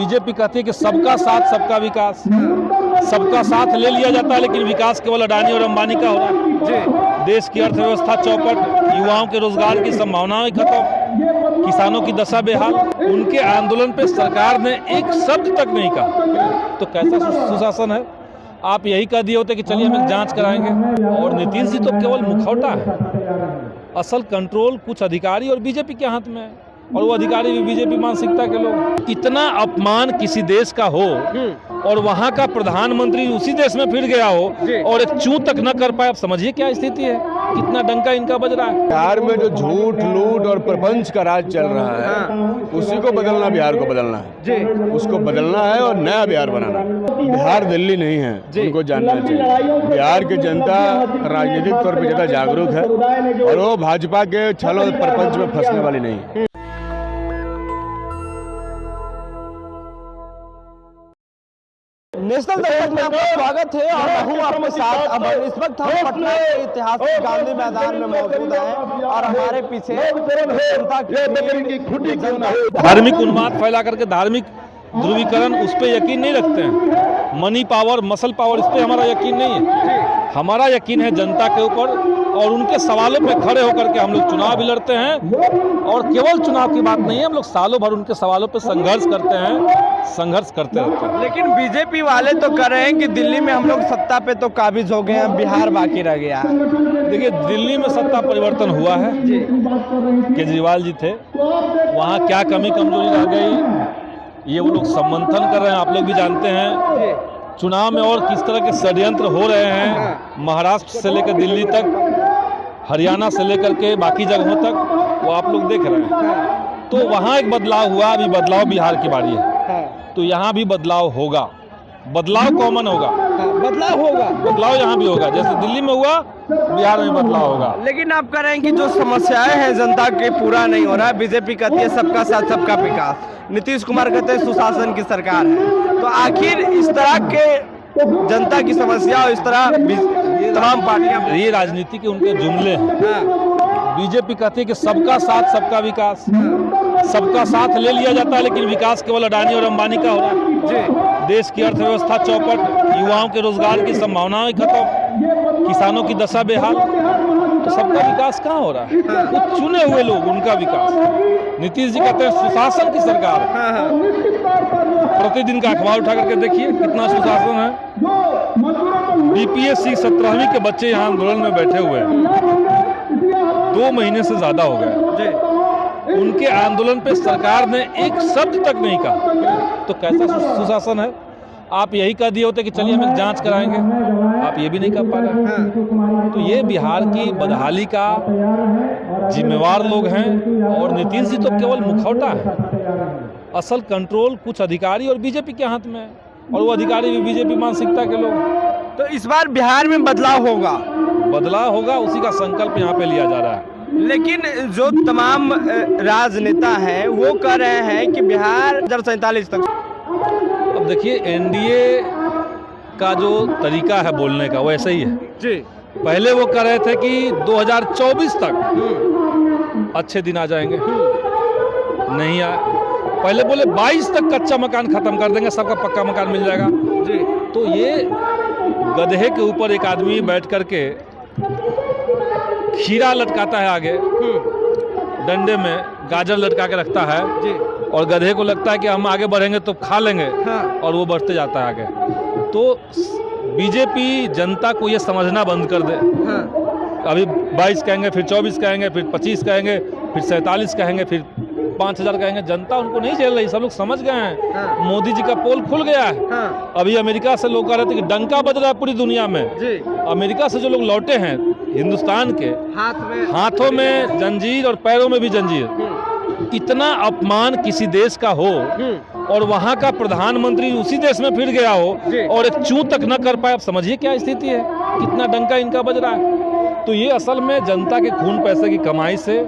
BJP कहती है कि सबका साथ सबका विकास, सबका साथ ले लिया जाता है, लेकिन विकास केवल अडानी और अंबानी का हो रहा है। देश की अर्थव्यवस्था चौपट, युवाओं के रोजगार की संभावनाएं खत्म, किसानों की दशा बेहाल। उनके आंदोलन पे सरकार ने एक शब्द तक नहीं कहा, तो कैसा सुशासन है। आप यही कह दिए होते कि चलिए हम एक जांच कराएंगे। और नीतीश जी तो केवल मुखौटा है, असल कंट्रोल कुछ अधिकारी और बीजेपी के हाथ में है, और वो अधिकारी भी बीजेपी मानसिकता के लोग। इतना अपमान किसी देश का हो और वहां का प्रधानमंत्री उसी देश में फिर गया हो और एक चू तक न कर पाए, आप समझिए क्या स्थिति है, कितना डंका इनका बज रहा है। बिहार में जो झूठ लूट और प्रपंच का राज चल रहा है, उसी को बदलना, बिहार को बदलना है, उसको बदलना है और नया बिहार बनाना है। बिहार दिल्ली नहीं है, उनको जानना चाहिए। बिहार की जनता राजनीतिक तौर पर ज्यादा जागरूक है और वो भाजपा के छल और प्रपंच में फंसने वाली नहीं है। नेशनल दस्तक में आपका स्वागत है और मैं हूं आपके साथ। अब इस वक्त हम पटना के ऐतिहासिक गांधी मैदान में मौजूद हैं और हमारे पीछे धार्मिक उन्माद फैला करके धार्मिक ध्रुवीकरण, उस पर यकीन नहीं रखते हैं। मनी पावर, मसल पावर, इस पर हमारा यकीन नहीं है। हमारा यकीन है जनता के ऊपर, और उनके सवालों पे खड़े होकर के हम लोग चुनाव भी लड़ते हैं। और केवल चुनाव की बात नहीं है, हम लोग सालों भर उनके सवालों पे संघर्ष करते हैं, संघर्ष करते रहते हैं। लेकिन बीजेपी वाले तो कह रहे हैं कि दिल्ली में हम लोग सत्ता पे तो काबिज हो गए हैं, बिहार बाकी रह गया है। देखिए, दिल्ली में सत्ता परिवर्तन हुआ है, केजरीवाल जी थे, वहाँ क्या कमी कमजोरी रह गई, ये वो लोग सम्मंथन कर रहे हैं। आप लोग भी जानते हैं चुनाव में और किस तरह के षड्यंत्र हो रहे हैं, महाराष्ट्र से लेकर दिल्ली तक, हरियाणा से लेकर के बाकी जगहों तक, वो आप लोग देख रहे हैं। तो वहाँ एक बदलाव हुआ, अभी बदलाव बिहार की बारी है, तो यहाँ भी बदलाव होगा, बदलाव कॉमन होगा, बदलाव यहाँ भी होगा। जैसे दिल्ली में हुआ, बिहार में बदलाव होगा। लेकिन आप कह रहे हैं कि जो समस्याएं हैं जनता की पूरा नहीं हो रहा है। बीजेपी कहती है सबका साथ सबका विकास, नीतीश कुमार कहते हैं सुशासन की सरकार है। तो आखिर इस तरह के जनता की समस्या और इस तरह तमाम पार्टियां, ये राजनीति के उनके जुमले हैं। बीजेपी कहती है कि सबका साथ सबका विकास, सबका साथ ले लिया जाता है, लेकिन विकास केवल अडानी और अंबानी का हो रहा है। देश की अर्थव्यवस्था चौपट, युवाओं के रोजगार की संभावनाएं खत्म, किसानों की दशा बेहाल, तो सबका विकास कहाँ हो रहा है। वो चुने हुए लोग, उनका विकास। नीतीश जी कहते हैं सुशासन की सरकार। प्रतिदिन का अखबार उठा करके देखिए कितना सुशासन है। बीपीएससी 17वीं के बच्चे यहाँ आंदोलन में बैठे हुए हैं, 2 महीने से ज्यादा हो गए। उनके आंदोलन पे सरकार ने एक शब्द तक नहीं कहा, तो कैसा सुशासन है। आप यही कह दिए होते कि चलिए हम एक जांच कराएंगे, आप ये भी नहीं कर पा रहे। तो ये बिहार की बदहाली का जिम्मेवार लोग हैं, और नीतीश जी तो केवल मुखौटा है, असल कंट्रोल कुछ अधिकारी और बीजेपी के हाथ में है, और वो अधिकारी भी बीजेपी मानसिकता के लोग। तो इस बार बिहार में बदलाव होगा, उसी का संकल्प यहाँ पे लिया जा रहा है। लेकिन जो तमाम राजनेता हैं वो कह रहे हैं कि बिहार 2047 तक। अब देखिए, एनडीए का जो तरीका है बोलने का वो ऐसा ही है जी। पहले वो कह रहे थे कि 2024 तक अच्छे दिन आ जाएंगे, नहीं आए। पहले बोले 22 तक कच्चा मकान खत्म कर देंगे, सबका पक्का मकान मिल जाएगा जी। तो ये गधे के ऊपर एक आदमी बैठ करके खीरा लटकाता है, आगे डंडे में गाजर लटका के रखता है जी। और गधे को लगता है कि हम आगे बढ़ेंगे तो खा लेंगे, और वो बढ़ते जाता है आगे। तो बीजेपी जनता को ये समझना बंद कर दे। अभी 22 कहेंगे, फिर 24 कहेंगे, फिर 25 कहेंगे, फिर 47 कहेंगे, फिर 5000 कहेंगे। जनता उनको नहीं झेल रही, सब लोग समझ गए हैं। मोदी जी का पोल खुल गया है। अभी अमेरिका से लोग कह रहे थे कि डंका बज रहा है पूरी दुनिया में जी। अमेरिका से जो लोग लौटे हैं, हिंदुस्तान के हाथों में जंजीर और पैरों में भी जंजीर। इतना अपमान किसी देश का हो और वहाँ का प्रधानमंत्री उसी देश में फिर गया हो और एक चू तक न कर पाए, आप समझिए क्या स्थिति है, कितना डंका इनका बज रहा है। तो ये असल में जनता के खून पैसे की कमाई से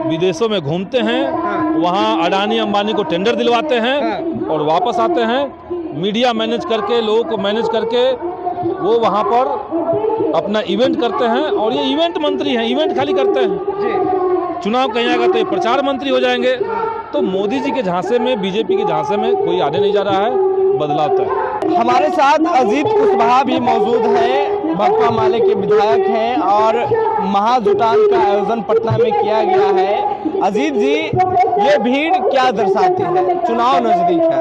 विदेशों में घूमते हैं, वहाँ अडानी अंबानी को टेंडर दिलवाते हैं और वापस आते हैं। मीडिया मैनेज करके, लोगों को मैनेज करके वो वहाँ पर अपना इवेंट करते हैं, और ये इवेंट मंत्री हैं, इवेंट खाली करते हैं। चुनाव कहीं आएगा तो ये प्रचार मंत्री हो जाएंगे, तो मोदी जी के झांसे में, बीजेपी के झांसे में कोई आने नहीं जा रहा है, बदलाव तय। हमारे साथ अजीत कुशवाहा भी मौजूद हैं, भाकपा माले के विधायक हैं और महाजुटान का आयोजन पटना में किया गया है। अजीत जी, ये भीड़ क्या दर्शाती है? चुनाव नजदीक है।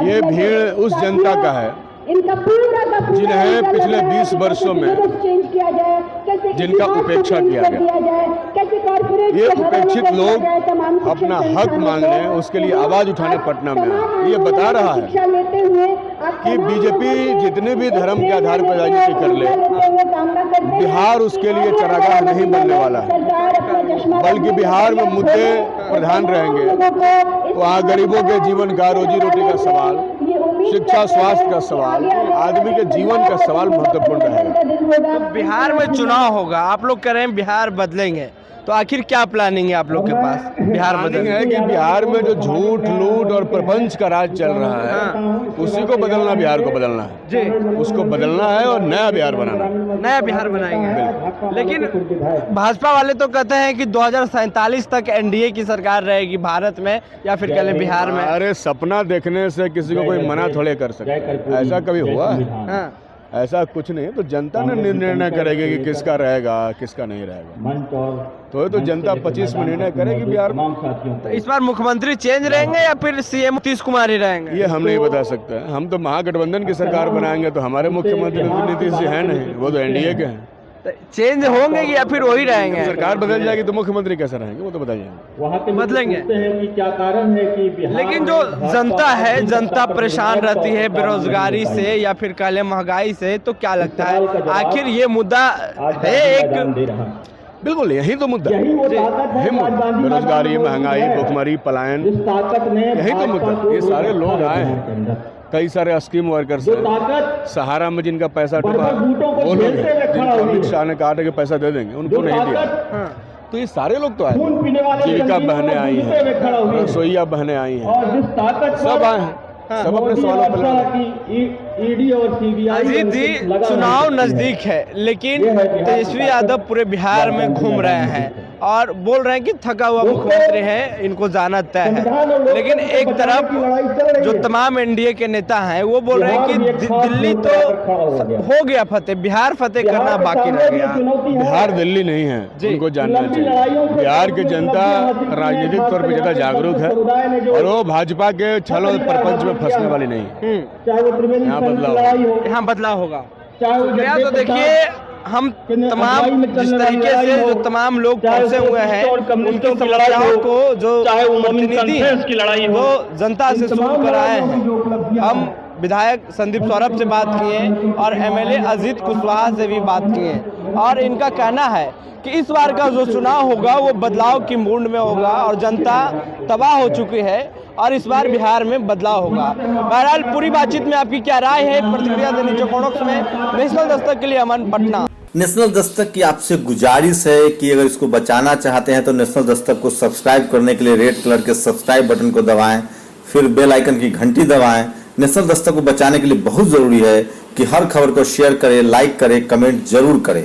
ये भीड़ उस जनता का है जिन्हें पिछले 20 वर्षों में जिनका उपेक्षा किया गया। ये उपेक्षित लोग अपना हक मांगने, उसके लिए आवाज उठाने पटना में आए। ये बता रहा है कि बीजेपी जितने भी धर्म के आधार पर राजनीति कर ले, बिहार उसके लिए चरागाह नहीं बनने वाला है, बल्कि बिहार में मुद्दे प्रधान रहेंगे। वहाँ गरीबों के जीवन का, रोजी रोटी का सवाल, शिक्षा स्वास्थ्य का सवाल, आदमी के जीवन का सवाल महत्वपूर्ण रहेगा। तो बिहार में चुनाव होगा, आप लोग कह रहे हैं बिहार बदलेंगे, तो आखिर क्या प्लानिंग है आप लोग के पास? बिहार प्लानिंग है कि बिहार में जो झूठ, लूट और प्रपंच का राज चल रहा है, उसी को बदलना, बिहार को बदलना है जी, उसको बदलना है और नया बिहार बनाना है। नया बिहार बनाएंगे। लेकिन भाजपा वाले तो कहते हैं कि 2047 तक एनडीए की सरकार रहेगी भारत में, या फिर कह लें बिहार में। अरे सपना देखने से किसी को कोई मना थोड़े कर सकता है? ऐसा कभी हुआ है? हाँ। ऐसा कुछ नहीं। तो जनता ने निर्णय करेगी कि किसका रहेगा, किसका नहीं रहेगा। तो जनता 25 में निर्णय करेगी बिहार में। तो इस बार मुख्यमंत्री चेंज रहेंगे या फिर सीएम नीतीश कुमार ही रहेंगे? ये हम नहीं बता सकते। हम तो महागठबंधन की सरकार बनाएंगे, तो हमारे मुख्यमंत्री नीतीश जी है नहीं, वो तो एनडीए के हैं। तो चेंज होंगे या फिर वही रहेंगे? सरकार बदल जाएगी तो मुख्यमंत्री कैसे रहेंगे? वो तो बदल जाएंगे, बदलेंगे। क्या कारण है कि लेकिन जो जनता है, जनता परेशान रहती है बेरोजगारी से या फिर कह लें महंगाई से, तो क्या लगता है आखिर ये मुद्दा है एक? बिल्कुल यही तो मुद्दा है। बेरोजगारी, महंगाई, भुखमरी, पलायन, यही तो मुद्दा। ये सारे लोग आए हैं, कई सारे स्कीम वर्कर्स हैं, सहारा में जिनका पैसा डूबा, वो लोग हैं जिनको अमित शाह ने कहा था कि पैसा दे देंगे, उनको नहीं दिया। तो ये सारे लोग तो आए, जीविका बहनें आई हैं, रसोईया बहनें आई हैं, सब आए हैं, सब अपने सवालों पर अजीत जी, चुनाव नजदीक है, लेकिन तेजस्वी यादव पूरे बिहार में घूम रहे हैं और बोल रहे हैं कि थका हुआ मुख्यमंत्री है, इनको जाना तय है। लेकिन एक तरफ जो तमाम एनडीए के नेता हैं वो बोल रहे हैं कि दिल्ली तो हो गया फतेह, बिहार फतेह करना बाकी रह गया। बिहार दिल्ली नहीं है, उनको जानना चाहिए। बिहार की जनता राजनीतिक तौर पर ज्यादा जागरूक है और वो भाजपा के छल और प्रपंच में फंसने वाली नहीं है। यहाँ बदलाव होगा। तो देखिए, हम तमाम जिस तरीके से जो तमाम लोग फंसे हुए हैं, उनकी समस्याओं को जो प्रतिनिधि वो जनता से सुन कर आए हैं। हम विधायक संदीप सौरभ से बात किए और एमएलए अजीत कुशवाहा से भी बात किए और इनका कहना है कि इस बार का जो चुनाव होगा वो बदलाव की मूड में होगा और जनता तबाह हो चुकी है और इस बार बिहार में बदलाव होगा। बहरहाल पूरी बातचीत में आपकी क्या राय है? प्रतिक्रिया देने चौकोनोक्स में नेशनल दस्तक के लिए अमन, पटना। नेशनल दस्तक की आपसे गुजारिश है कि अगर इसको बचाना चाहते हैं तो नेशनल दस्तक को सब्सक्राइब करने के लिए रेड कलर के सब्सक्राइब बटन को दबाएं, फिर बेल आइकन की घंटी दबाएं। नेशनल दस्तक को बचाने के लिए बहुत जरूरी है कि हर खबर को शेयर करें, लाइक करें, कमेंट जरूर करें।